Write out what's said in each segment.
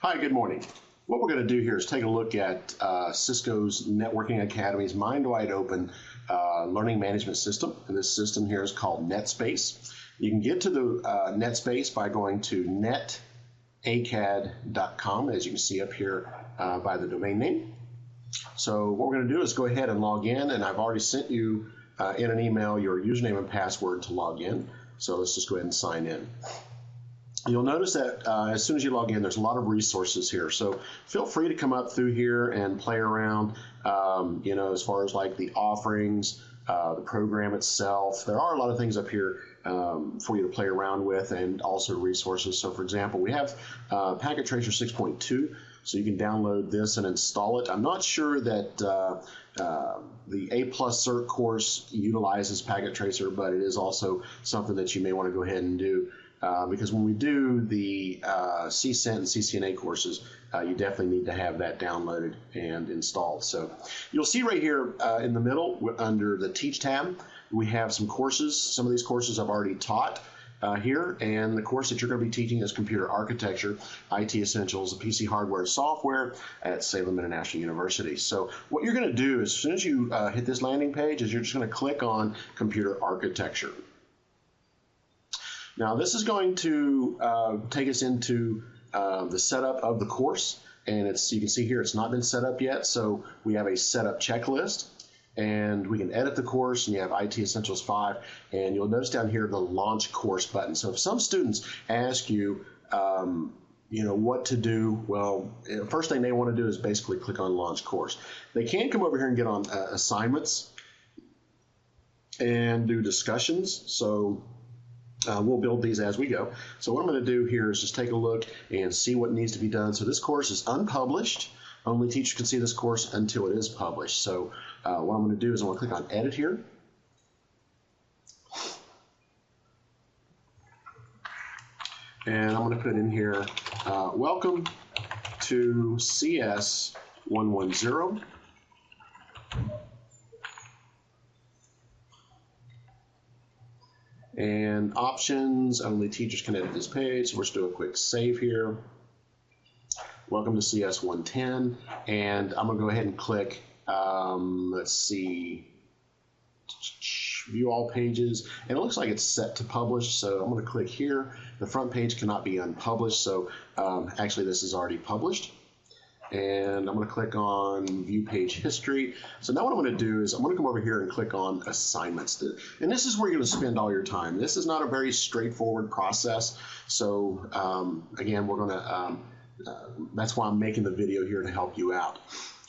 Hi, good morning. What we're going to do here is take a look at Cisco's Networking Academy's Mind Wide Open learning management system. And this system here is called NetSpace. You can get to the NetSpace by going to netacad.com, as you can see up here by the domain name. So what we're going to do is go ahead and log in, and I've already sent you in an email your username and password to log in. So let's just go ahead and sign in. You'll notice that as soon as you log in, there's a lot of resources here. So feel free to come up through here and play around, as far as like the offerings, the program itself. There are a lot of things up here for you to play around with, and also resources. So for example, we have Packet Tracer 6.2, so you can download this and install it. I'm not sure that the A+ Cert course utilizes Packet Tracer, but it is also something that you may want to go ahead and do. Because when we do the CCENT and CCNA courses, you definitely need to have that downloaded and installed. So you'll see right here in the middle under the Teach tab, we have some courses. Some of these courses I've already taught here, and the course that you're going to be teaching is Computer Architecture, IT Essentials, PC Hardware and Software at Salem International University. So what you're going to do as soon as you hit this landing page is you're just going to click on Computer Architecture. Now this is going to take us into the setup of the course, and you can see here it's not been set up yet, so we have a setup checklist, and we can edit the course, and you have IT Essentials 5, and you'll notice down here the Launch Course button. So if some students ask you, what to do, well, first thing they want to do is basically click on Launch Course. They can come over here and get on assignments and do discussions. So we'll build these as we go. So what I'm going to do here is just take a look and see what needs to be done. So this course is unpublished. Only teachers can see this course until it is published. So what I'm going to do is I'm going to click on Edit here. And I'm going to put in here, welcome to CS 110. And options, only teachers can edit this page. So we'll just do a quick save here. Welcome to CS 110. And I'm going to go ahead and click, let's see, view all pages. And it looks like it's set to publish. So I'm going to click here. The front page cannot be unpublished. So actually this is already published. And I'm going to click on View Page History. So now what I'm going to do is I'm going to come over here and click on Assignments. And this is where you're going to spend all your time. This is not a very straightforward process. So again, we're going to, that's why I'm making the video here to help you out.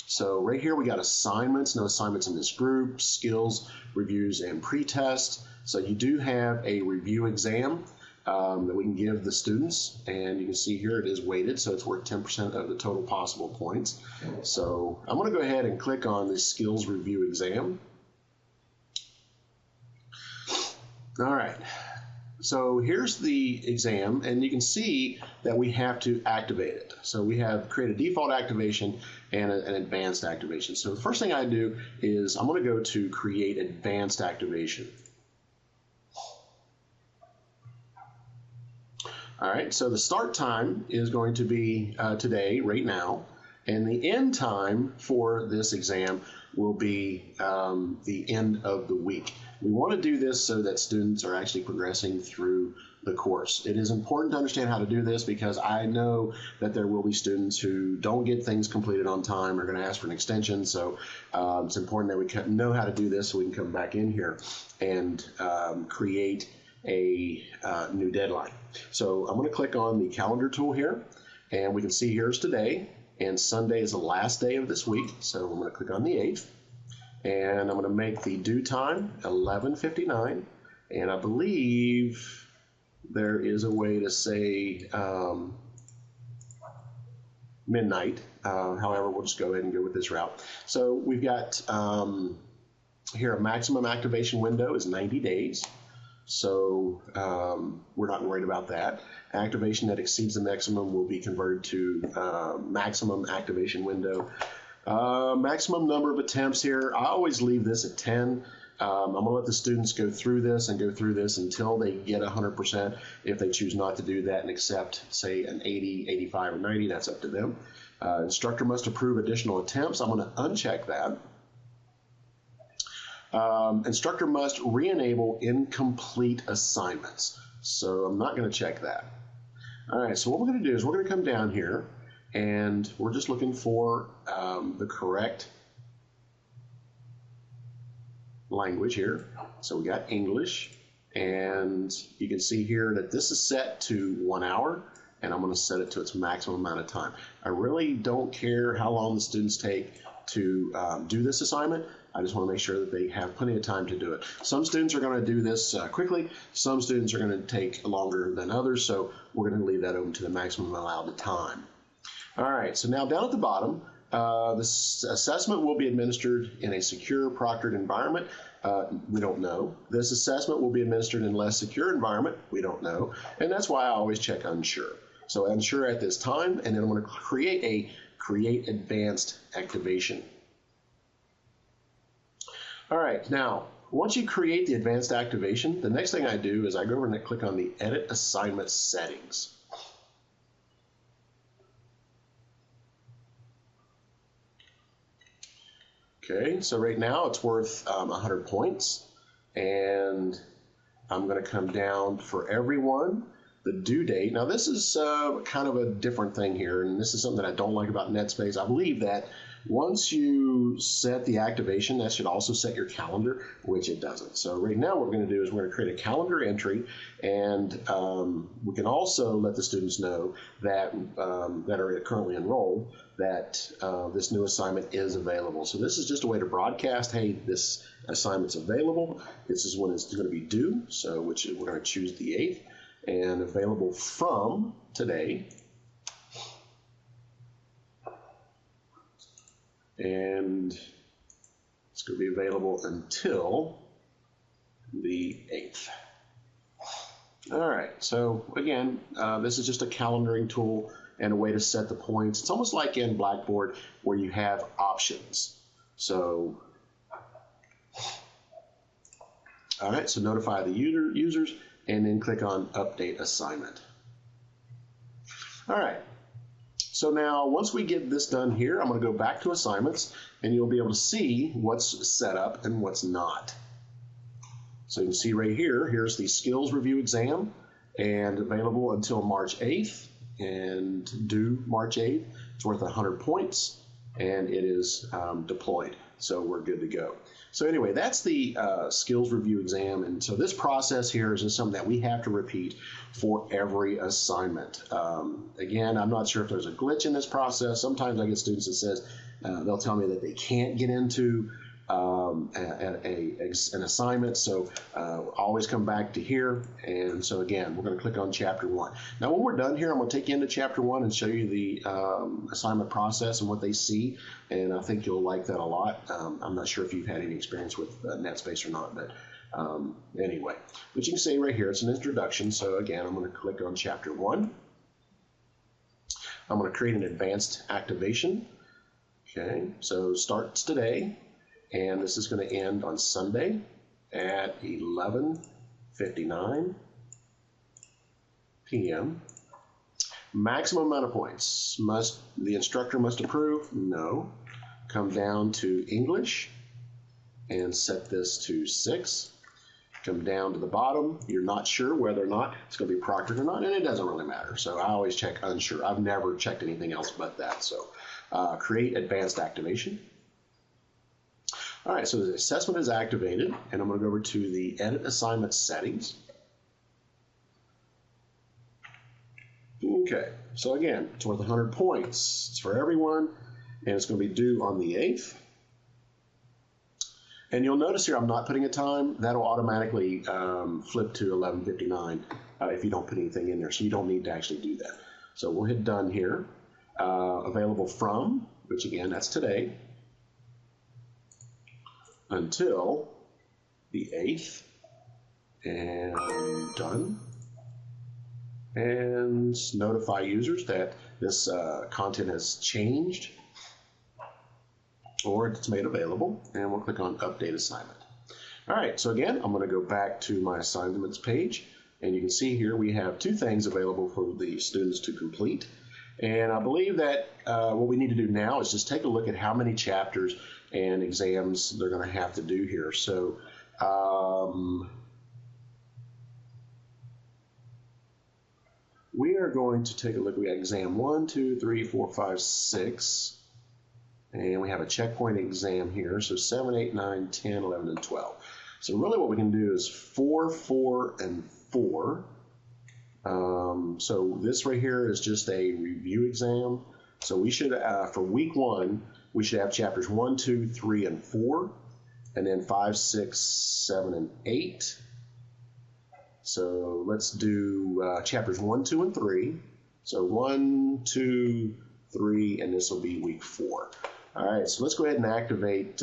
So right here we got assignments, no assignments in this group, skills, reviews, and pretest. So you do have a review exam that we can give the students, and you can see here it is weighted, so it's worth 10% of the total possible points. So I'm going to go ahead and click on the skills review exam. All right, so here's the exam, and you can see that we have to activate it. So we have created a default activation and an advanced activation. So the first thing I do is I'm going to go to create advanced activation. All right, so the start time is going to be today, right now, and the end time for this exam will be the end of the week. We want to do this so that students are actually progressing through the course. It is important to understand how to do this because I know that there will be students who don't get things completed on time or are going to ask for an extension, so it's important that we know how to do this so we can come back in here and create a new deadline. So I'm going to click on the calendar tool here, and we can see here's today, and Sunday is the last day of this week. So I'm going to click on the 8th, and I'm going to make the due time 11:59, and I believe there is a way to say midnight. However, we'll just go ahead and go with this route. So we've got here a maximum activation window is 90 days. So we're not worried about that. Activation that exceeds the maximum will be converted to maximum activation window. Maximum number of attempts here, I always leave this at 10. I'm going to let the students go through this and go through this until they get 100%. If they choose not to do that and accept, say, an 80, 85, or 90, that's up to them. Instructor must approve additional attempts. I'm going to uncheck that. Instructor must re-enable incomplete assignments. So I'm not going to check that. All right, so what we're going to do is we're going to come down here, and we're just looking for the correct language here. So we got English, and you can see here that this is set to 1 hour, and I'm going to set it to its maximum amount of time. I really don't care how long the students take to do this assignment. I just want to make sure that they have plenty of time to do it. Some students are going to do this quickly. Some students are going to take longer than others, so we're going to leave that open to the maximum allowed time. All right, so now down at the bottom, this assessment will be administered in a secure proctored environment. We don't know. This assessment will be administered in less secure environment. We don't know. And that's why I always check unsure. So unsure at this time, and then I'm going to create advanced activation. All right, now, once you create the advanced activation, the next thing I do is I go over and click on the Edit Assignment Settings. Okay, so right now it's worth 100 points, and I'm going to come down for everyone. The due date. Now this is kind of a different thing here, and this is something that I don't like about NetSpace. I believe that once you set the activation, that should also set your calendar, which it doesn't. So right now what we're going to do is we're going to create a calendar entry, and we can also let the students know that that are currently enrolled that this new assignment is available. So this is just a way to broadcast, hey, this assignment's available. This is when it's going to be due, so which we're going to choose the 8th. And available from today, and it's going to be available until the 8th. All right, so again, this is just a calendaring tool and a way to set the points. It's almost like in Blackboard where you have options. So, all right, so notify the users, and then click on Update Assignment. All right, so now once we get this done here, I'm going to go back to Assignments, and you'll be able to see what's set up and what's not. So you can see right here, here's the Skills Review Exam, and available until March 8th, and due March 8th. It's worth 100 points, and it is deployed, so we're good to go. So anyway, that's the skills review exam, and so this process here is just something that we have to repeat for every assignment. Again, I'm not sure if there's a glitch in this process. Sometimes I get students that says, they'll tell me that they can't get into an assignment, so always come back to here. And so again, we're going to click on Chapter 1. Now when we're done here, I'm going to take you into Chapter 1 and show you the assignment process and what they see, and I think you'll like that a lot. I'm not sure if you've had any experience with NetSpace or not, but anyway. But you can see right here, it's an introduction. So again, I'm going to click on Chapter 1. I'm going to create an advanced activation. Okay, so starts today. And this is going to end on Sunday at 11:59 p.m. Maximum amount of points. The instructor must approve? No. Come down to English and set this to 6. Come down to the bottom. You're not sure whether or not it's going to be proctored or not, and it doesn't really matter. So I always check unsure. I've never checked anything else but that. So create advanced activation. All right, so the assessment is activated, and I'm going to go over to the Edit Assignment Settings. Okay, so again, it's worth 100 points. It's for everyone, and it's going to be due on the 8th. And you'll notice here I'm not putting a time. That'll automatically flip to 11:59 if you don't put anything in there, so you don't need to actually do that. So we'll hit Done here. Available from, which again, that's today, until the 8th, and done. And notify users that this content has changed or it's made available, and we'll click on Update Assignment. All right, so again, I'm going to go back to my assignments page, and you can see here we have two things available for the students to complete. And I believe that what we need to do now is just take a look at how many chapters and exams they're going to have to do here. So we are going to take a look. We got exam 1, 2, 3, 4, 5, 6. And we have a checkpoint exam here. So 7, 8, 9, 10, 11, and 12. So really what we can do is 4, 4, and 4. So this right here is just a review exam. So we should, for week 1, we should have chapters 1, 2, 3, and 4. And then 5, 6, 7, and 8. So let's do chapters 1, 2, and 3. So 1, 2, 3, and this will be week 4. All right, so let's go ahead and activate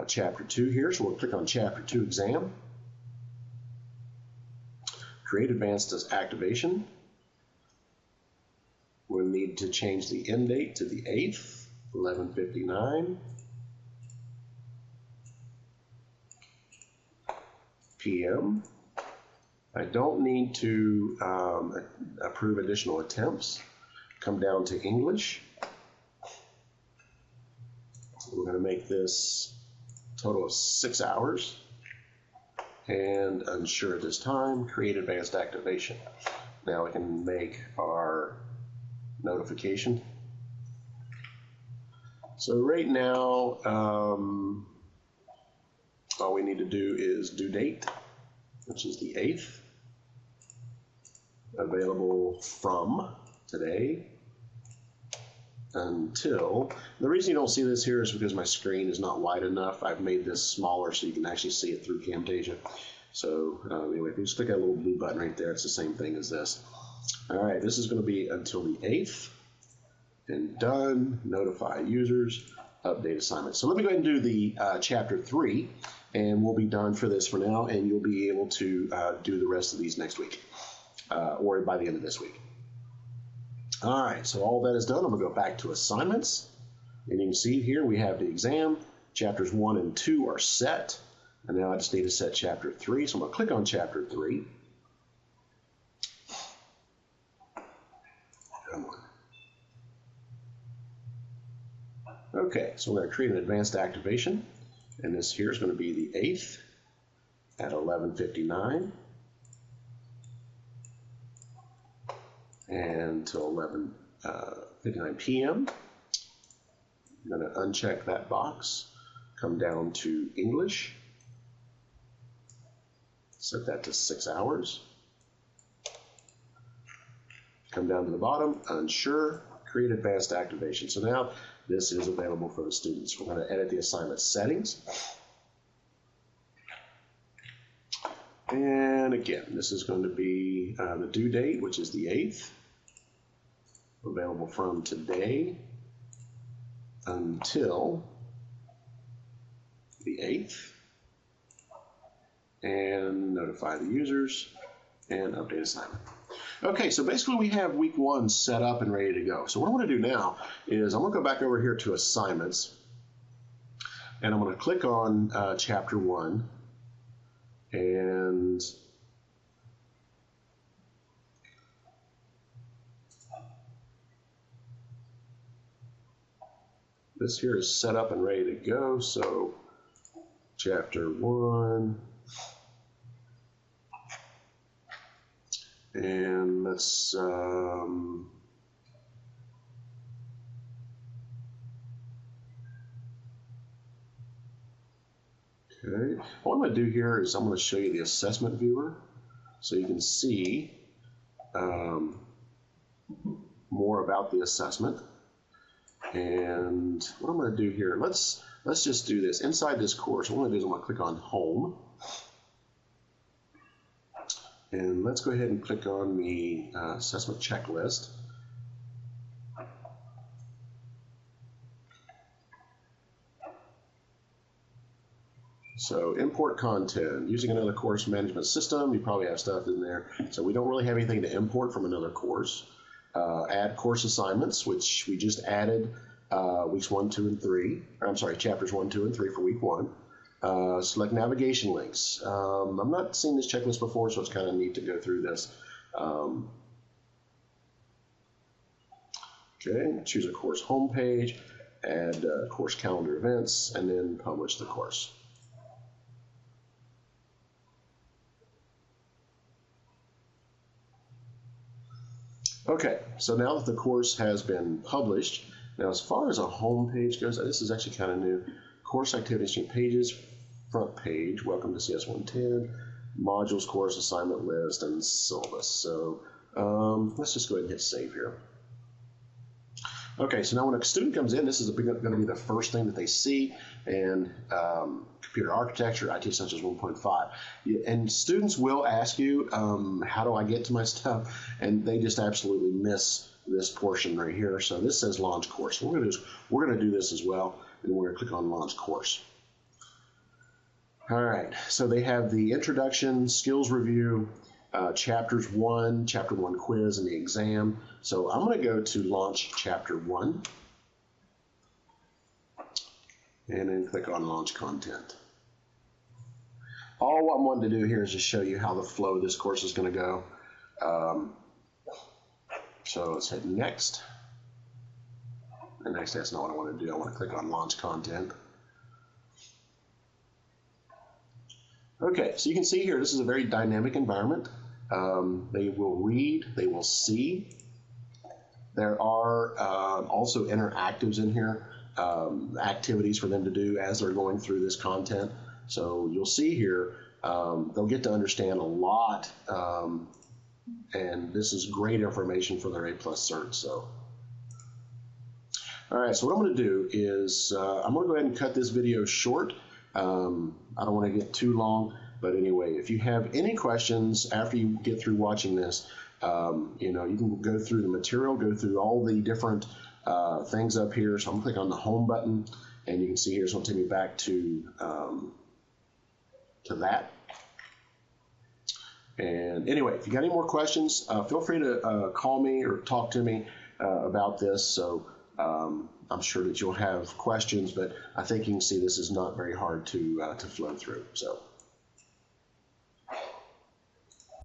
chapter 2 here. So we'll click on chapter 2 exam. Create advanced activation. We'll need to change the end date to the 8th, 11:59 p.m. I don't need to approve additional attempts. Come down to English. We're going to make this a total of 6 hours. And unsure at this time, create advanced activation. Now we can make our notification. So right now, all we need to do is due date, which is the 8th. Available from today until, the reason you don't see this here is because my screen is not wide enough. I've made this smaller so you can actually see it through Camtasia. So anyway, if you just click that little blue button right there, it's the same thing as this. All right, this is going to be until the 8th. And done, notify users, update assignment. So let me go ahead and do the chapter 3, and we'll be done for this for now, and you'll be able to do the rest of these next week, or by the end of this week. All right, so all that is done. I'm going to go back to assignments. And you can see here we have the exam. Chapters 1 and 2 are set. And now I just need to set chapter 3. So I'm going to click on chapter 3. Come on. Okay, so we're going to create an advanced activation. And this here is going to be the 8th at 11:59. And till 11:59 p.m. I'm going to uncheck that box, come down to English, set that to 6 hours, come down to the bottom, unsure, create advanced activation. So now this is available for the students. We're going to edit the assignment settings. And again, this is going to be the due date, which is the 8th. Available from today until the 8th. And notify the users and update assignment. Okay, so basically we have week 1 set up and ready to go. So what I'm going to do now is I'm going to go back over here to assignments. And I'm going to click on chapter 1. And this here is set up and ready to go. So chapter 1, and let's okay. What I'm going to do here is I'm going to show you the assessment viewer so you can see more about the assessment. And what I'm going to do here, let's just do this. Inside this course, what I'm going to do is I'm going to click on Home. And let's go ahead and click on the assessment checklist. So import content, using another course management system, you probably have stuff in there. So we don't really have anything to import from another course. Add course assignments, which we just added weeks 1, 2, and 3. Or, I'm sorry, chapters 1, 2, and 3 for week 1. Select navigation links. I'm not seeing this checklist before, so it's kind of neat to go through this. Okay, choose a course homepage, add course calendar events, and then publish the course. Okay, so now that the course has been published, now as far as a home page goes, this is actually kind of new. Course activities, new pages, front page, welcome to CS 110, modules, course assignment list, and syllabus. So let's just go ahead and hit save here. Okay, so now when a student comes in, this is going to be the first thing that they see, and computer architecture, IT Essentials 1.5. And students will ask you, how do I get to my stuff? And they just absolutely miss this portion right here. So this says launch course. What we're going to do this as well, and we're going to click on launch course. All right, so they have the introduction, skills review, chapter 1 quiz, and the exam. So I'm going to go to launch chapter 1 and then click on launch content. All I'm wanting to do here is just show you how the flow of this course is going to go. So let's hit next. And next, that's not what I want to do. I want to click on launch content. Okay, so you can see here, this is a very dynamic environment. They will read, they will see. There are also interactives in here, activities for them to do as they're going through this content. So you'll see here, they'll get to understand a lot, and this is great information for their A+ cert. So, all right, so what I'm going to do is I'm going to go ahead and cut this video short. I don't want to get too long, but anyway, if you have any questions after you get through watching this, you know, you can go through the material, go through all the different things up here. So I'm going to click on the home button, and you can see here it's going to take me back to that. And anyway, if you got any more questions, feel free to call me or talk to me about this. So I'm sure that you'll have questions, but I think you can see this is not very hard to flow through. So.